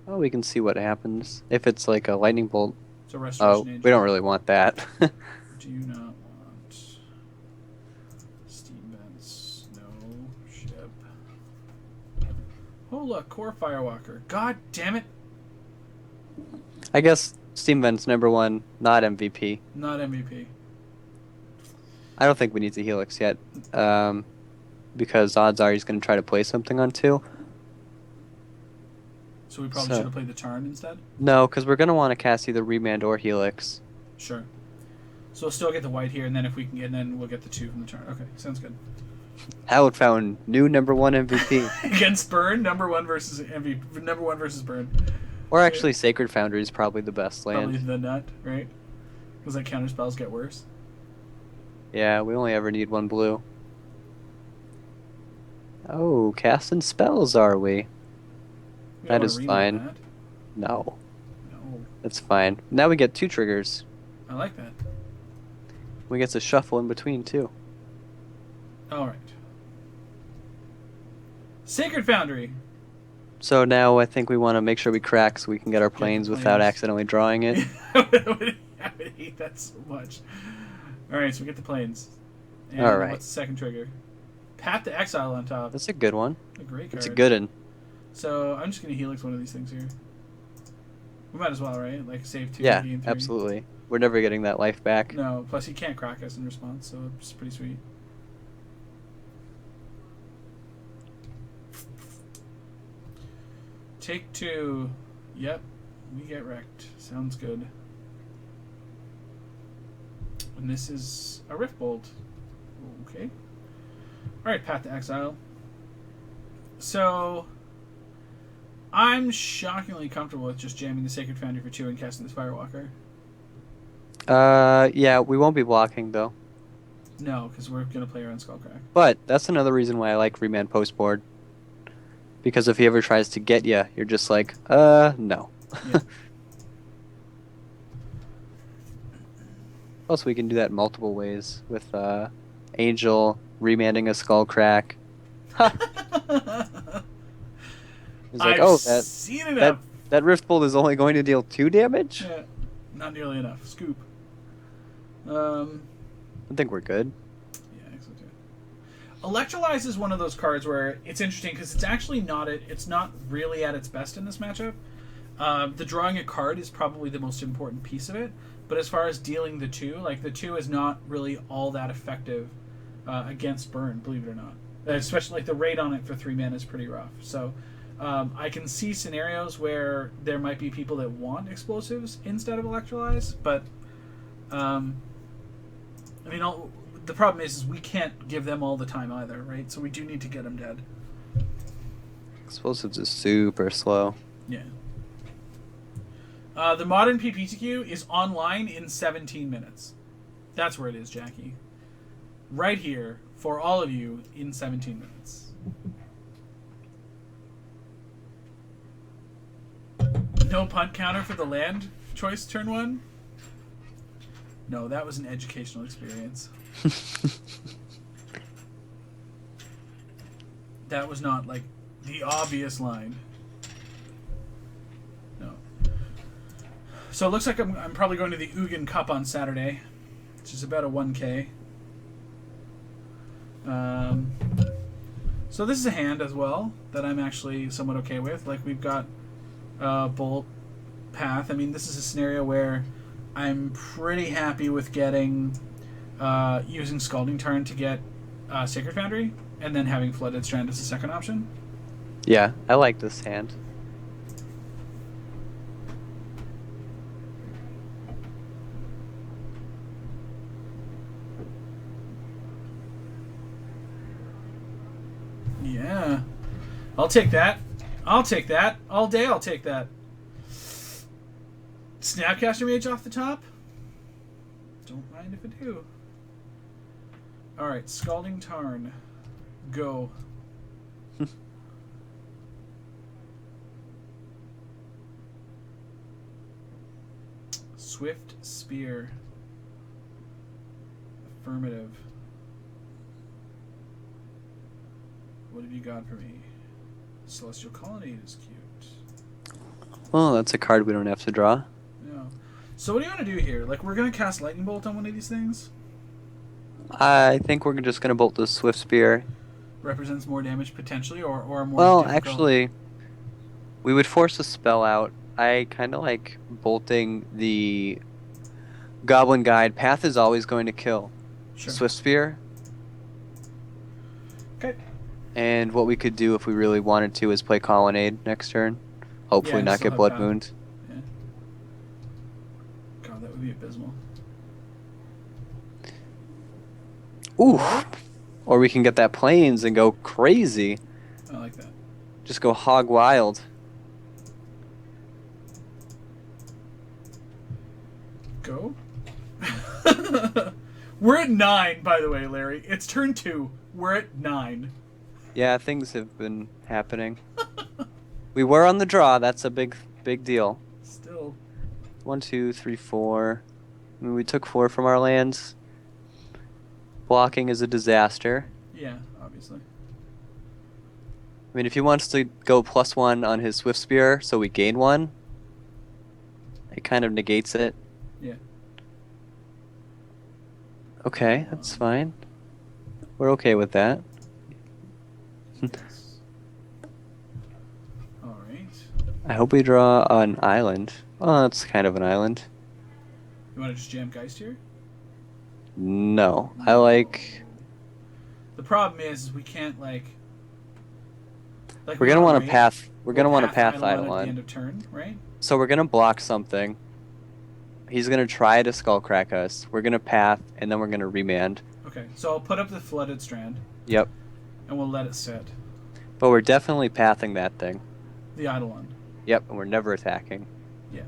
Oh, we can see what happens. If it's like a lightning bolt. So Restoration Angel. We don't really want that. Do you not want Steam Vents? No. Ship. Oh, look. Core Firewalker. God damn it. I guess Steam Vents #1, not MVP. Not MVP. I don't think we need the Helix yet. Because odds are he's going to try to play something on 2. So we probably should have played the Tarn instead? No, because we're going to want to cast either Remand or Helix. Sure. So we'll still get the white here, and then if we can, and then we'll get the 2 from the Tarn. Okay, sounds good. Howard found new #1 MVP. Against Burn, #1 versus MVP, #1 versus Burn. Or actually, Sacred Foundry is probably the best land. Probably the nut, right? Because like counter spells get worse. Yeah, we only ever need 1 blue. Oh, casting spells, are we? We That don't is wanna fine. reload No, No, that's fine. Now we get 2 triggers. I like that. We get to shuffle in between, too. All right. Sacred Foundry. So now I think we want to make sure we crack so we can get our planes without planes. accidentally drawing it. I would hate that so much. All right, so we get the planes. And All right. What's the second trigger? Path to Exile on top. That's a good one. A great card. It's a good one. So I'm just gonna Helix one of these things here. We might as well, right? Like save 2. Yeah, gain 3. absolutely. We're never getting that life back. No, plus he can't crack us in response, so it's pretty sweet. Take 2. Yep, we get wrecked. Sounds good. And this is a Rift Bolt. Okay. Alright, Path to Exile. So, I'm shockingly comfortable with just jamming the Sacred Foundry for 2 and casting this Firewalker. Yeah, we won't be blocking, though. No, because we're going to play around Skullcrack. But that's another reason why I like Remand Postboard. Because if he ever tries to get you, you're just like, no. Yeah. Also, we can do that multiple ways with Angel remanding a skull crack. Ha! He's like, I've oh, seen that enough. that Rift Bolt is only going to deal 2 damage? Yeah, not nearly enough. Scoop. I think we're good. Yeah, I think so too. Electrolyze is one of those cards where it's interesting because it's actually not it's not really at its best in this matchup. The drawing a card is probably the most important piece of it, but as far as dealing the 2, like the 2 is not really all that effective against burn, believe it or not. Especially like the rate on it for 3 mana is pretty rough. So I can see scenarios where there might be people that want explosives instead of electrolyze, but I mean, the problem is we can't give them all the time either, right? So we do need to get them dead. Explosives is super slow. Yeah. The modern PPTQ is online in 17 minutes. That's where it is, Jackie. Right here for all of you in 17 minutes. No punt counter for the land choice turn 1? No, that was an educational experience. That was not like the obvious line. No. So it looks like I'm probably going to the Ugin Cup on Saturday, which is about a 1K. So this is a hand as well that I'm actually somewhat okay with. Like we've got Bolt Path. I mean, this is a scenario where I'm pretty happy with getting using Scalding Tarn to get Sacred Foundry, and then having Flooded Strand as a second option. Yeah, I like this hand. Yeah. I'll take that. I'll take that. All day I'll take that. Snapcaster Mage off the top? Don't mind if I do. Alright, Scalding Tarn. Go. Swift Spear. Affirmative. What have you got for me? Celestial Colonnade is cute. Well, that's a card we don't have to draw. Yeah. So what do you want to do here? Like, we're going to cast Lightning Bolt on one of these things? I think we're just going to bolt the Swift Spear. Represents more damage potentially, or more Well, difficult? actually, we would force a spell out. I kind of like bolting the Goblin Guide. Path is always going to kill. Sure. Swift Spear. Okay. And what we could do if we really wanted to is play Colonnade next turn. Hopefully Yeah, not still get have Blood Path. Wound. Yeah. God, that would be abysmal. Ooh. Or we can get that Plains and go crazy. I like that. Just go hog wild. Go. We're at 9, by the way, Larry. It's turn 2. We're at 9. Yeah, things have been happening. We were on the draw. That's a big deal. Still. 1, 2, 3, 4. I mean, we took 4 from our lands. Blocking is a disaster. Yeah, obviously. I mean, if he wants to go +1 on his Swift Spear, so we gain 1, it kind of negates it. Yeah. Okay, that's fine. We're okay with that. Yes. All right. I hope we draw an island. Oh, that's kind of an island. You want to just jam Geist here? No, I like... The problem is we can't like We're gonna want to wait. path. We're gonna want to path path Eidolon at the Eidolon. end of turn, right? So we're gonna block something. He's gonna try to Skullcrack us. We're gonna path, and then we're gonna remand. Okay, so I'll put up the Flooded Strand, Yep. and we'll let it sit. But we're definitely pathing that thing. The Eidolon. Yep, and we're never attacking. Yeah.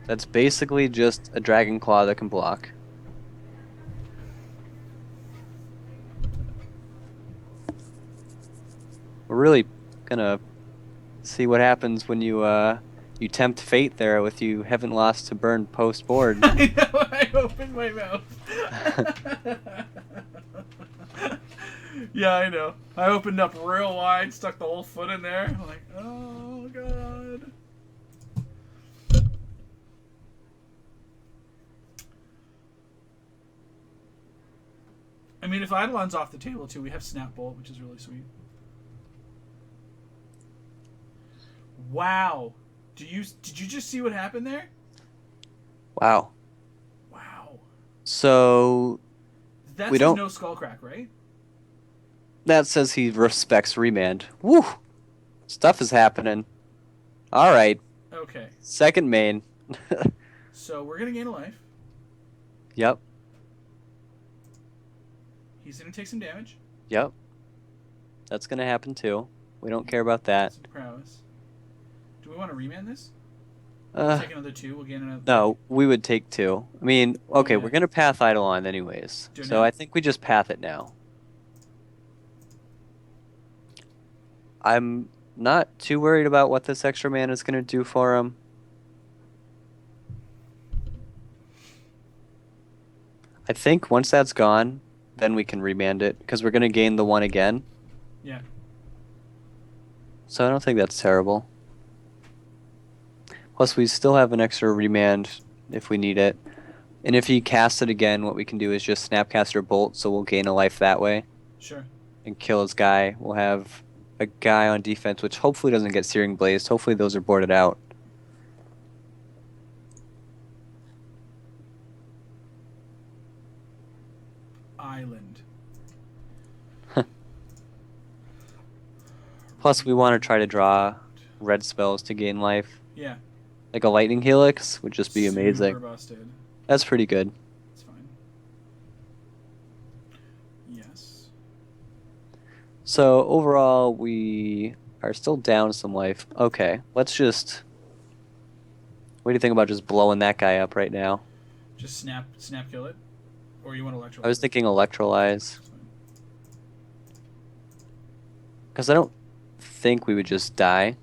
That's basically just a Dragon Claw that can block. We're really gonna see what happens when you You tempt fate there with you haven't lost to burn post board. I know, I opened my mouth. Yeah, I know. I opened up real wide, stuck the whole foot in there. I'm like, oh, God. I mean, if Eidolon's off the table, too, we have Snap Bolt, which is really sweet. Wow. Did you just see what happened there? Wow. Wow. So That we says don't. no Skullcrack, right? That says he respects remand. Woo! Stuff is happening. All right. Okay. Second main. So we're going to gain a life. Yep. He's going to take some damage. Yep. That's gonna happen too. We don't care about that. Some prowess. Do we want to remand this? Uh, Take another 2. We'll gain another. no, we would take 2. I mean, okay, Yeah. we're gonna path Eidolon anyways. Do it So now. I think we just path it now. I'm not too worried about what this extra mana is gonna do for him. I think once that's gone, then we can remand it because we're gonna gain the 1 again. Yeah. So I don't think that's terrible. Plus, we still have an extra remand if we need it. And if he casts it again, what we can do is just Snapcaster Bolt, so we'll gain a life that way Sure. and kill his guy. We'll have a guy on defense, which hopefully doesn't get Searing Blazed. Hopefully those are boarded out. Island. Plus, we want to try to draw red spells to gain life. Yeah. Like a Lightning Helix would just be amazing. Super busted. That's pretty good. It's fine. Yes. So overall, we are still down some life. Okay, let's just... What do you think about just blowing that guy up right now? Just snap kill it? Or you want to electrolyze I was it? thinking Electrolyze. That's fine. Because I don't think we would just die.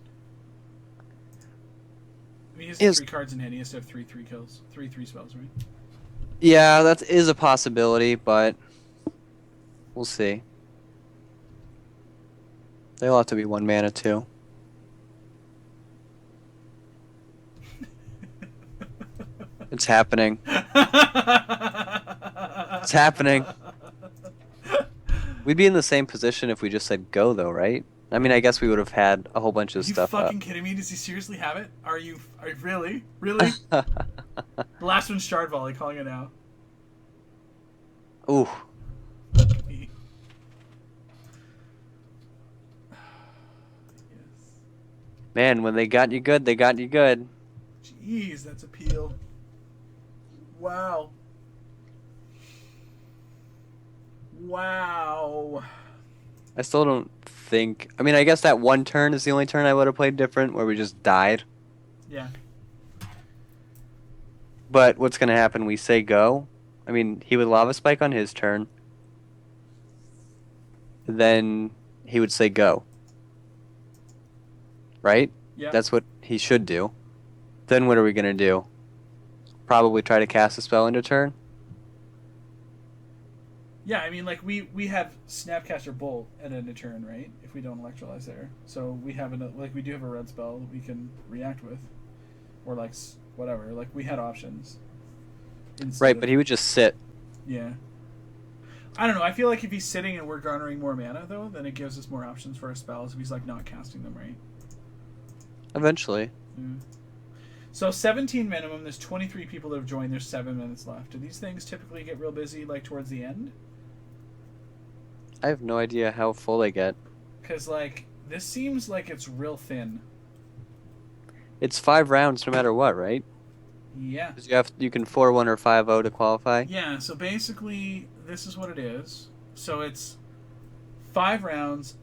I mean, he has Is- 3 cards in hand. He has to have 3 kills. 3 spells, right? Yeah, that is a possibility, but we'll see. They'll have to be 1 mana too. It's happening. It's happening. We'd be in the same position if we just said go, though, right? I mean, I guess we would have had a whole bunch Are of you stuff fucking kidding me? Does he seriously have it? Are you really? Really? up. The last one's Shard Volley, calling it out. Ooh. Yes. Man, when they got you good, they got you good. Jeez, that's appeal. Wow. Wow. I still don't think... I mean, I guess that 1 turn is the only turn I would have played different, where we just died. Yeah. But what's going to happen? We say go. I mean, he would Lava Spike on his turn. Then he would say go. Right? Yeah. That's what he should do. Then what are we going to do? Probably try to cast a spell into turn? Yeah, I mean, like, we have Snapcaster Bolt at end of turn, right? If we don't electrolyze there. So we have, we do have a red spell that we can react with. Or, like, whatever. Like, we had options. Right, but he would just sit. Yeah. I don't know. I feel like if he's sitting and we're garnering more mana, though, then it gives us more options for our spells if he's, like, not casting them, right? Eventually. Yeah. So 17 minimum. There's 23 people that have joined. There's 7 minutes left. Do these things typically get real busy, like, towards the end? I have no idea how full they get. Because, like, this seems like it's real thin. It's 5 rounds no matter what, right? Yeah. 'Cause you can 4-1 or 5-0 to qualify. Yeah, so basically, this is what it is. So it's 5 rounds.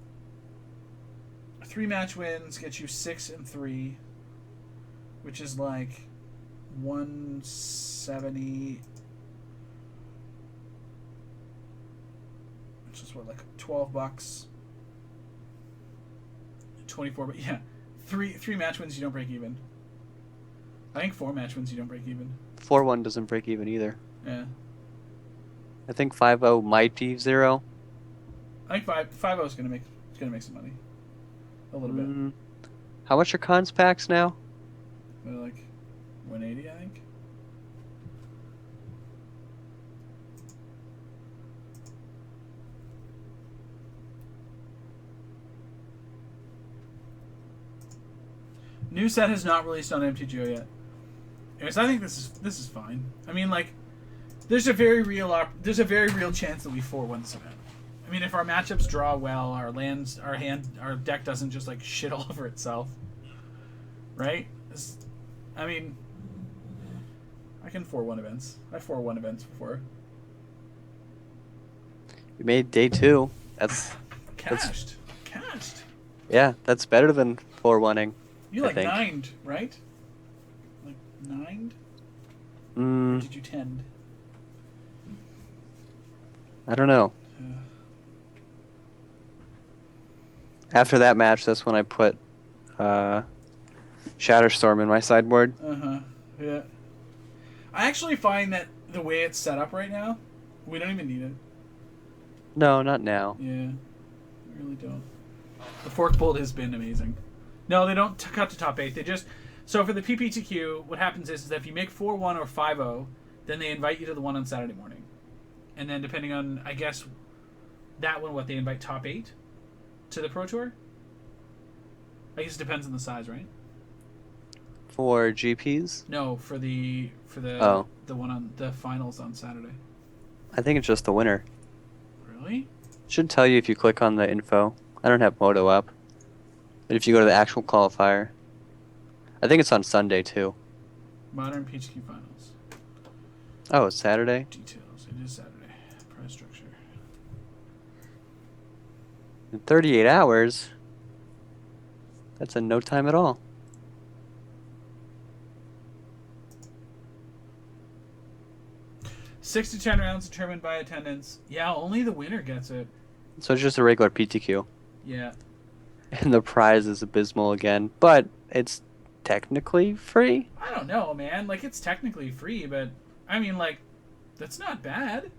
3 match wins get you 6 and 3, which is like 170. Which is what, like $12, 24. But yeah, three match wins, you don't break even. I think 4 match wins you don't break even. 4-1 doesn't break even either. Yeah. I think 5-0 might be 0. I think 5-0 is gonna make some money. A little bit. How much are cons packs now? They're like 180, I think. New set has not released on MTGO yet. Anyways, I think this is fine. I mean, like, there's a very real chance that we 4-1 this event. I mean, if our matchups draw well, our deck doesn't just like shit all over itself, right? I mean, I can 4-1 events. I 4-1 events before. You made day 2. That's Cashed. yeah. That's better than 4-1ing. You like 9'd, right? Like 9'd? Or did you 10'd? I don't know. After that match, that's when I put Shatterstorm in my sideboard. Yeah. I actually find that the way it's set up right now, we don't even need it. No, not now. Yeah, we really don't. The fork pulled has been amazing. No, they don't cut to top 8. They just... So for the PPTQ, what happens is that if you make 4-1 or 5-0, then they invite you to the one on Saturday morning. And then depending on, I guess, that one, they invite top 8 to the Pro Tour? I guess it depends on the size, right? For GPs? No, for the one on the finals on Saturday. I think it's just the winner. Really? Should tell you if you click on the info. I don't have Moto up. But if you go to the actual qualifier, I think it's on Sunday too. Modern PHQ finals. Oh, it's Saturday? Details. It is Saturday. Prize structure. In 38 hours? That's in no time at all. Six to 10 rounds determined by attendance. Yeah, only the winner gets it. So it's just a regular PTQ. Yeah. And the prize is abysmal again, but it's technically free? I don't know, man. Like, it's technically free, but, I mean, like, that's not bad.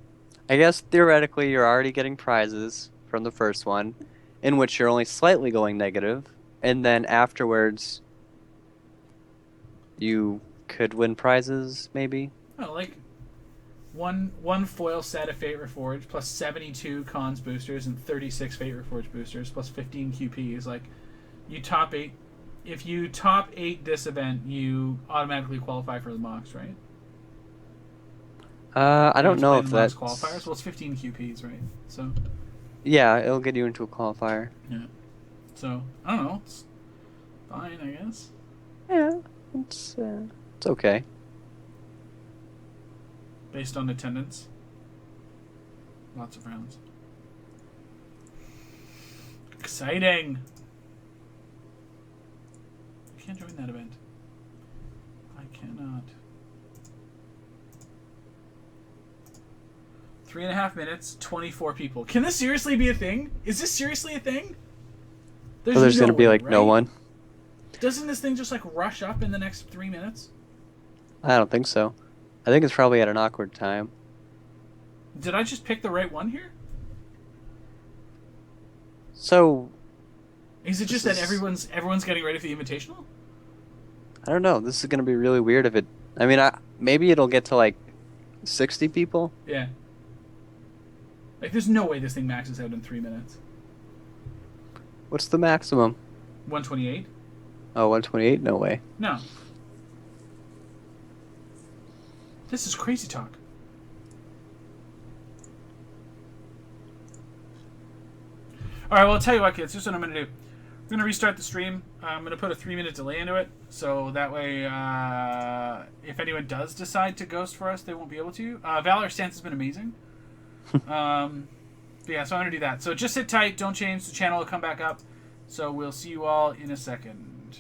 I guess theoretically you're already getting prizes from the first one, in which you're only slightly going negative, and then afterwards you could win prizes, maybe? Oh, like, one foil set of Fate Reforged, plus 72 cons boosters and 36 Fate Reforged boosters, plus 15 QPs. Like, you top 8. If you top 8 this event, you automatically qualify for the MOX, right? I don't know if that's... qualifiers? Well, it's 15 QPs, right? So... Yeah, it'll get you into a qualifier. Yeah. So, I don't know. It's fine, I guess. Yeah, it's okay. Based on attendance. Lots of rounds. Exciting! I can't join that event. I cannot. 3.5 minutes, 24 people. Can this seriously be a thing? Is this seriously a thing? There's gonna be like right? no one. Doesn't this thing just like rush up in the next 3 minutes? I don't think so. I think it's probably at an awkward time. Did I just pick the right one here? So... Is it just that everyone's getting ready for the Invitational? I don't know. This is going to be really weird if it... I mean, maybe it'll get to like 60 people? Yeah. Like, there's no way this thing maxes out in 3 minutes. What's the maximum? 128? Oh, 128? No way. No. This is crazy talk. Alright, well, I'll tell you what, kids. Here's what I'm going to do. I'm going to restart the stream. I'm going to put a 3-minute delay into it. So that way, if anyone does decide to ghost for us, they won't be able to. Valor stance has been amazing. But yeah, so I'm going to do that. So just sit tight. Don't change. The channel will come back up. So we'll see you all in a second.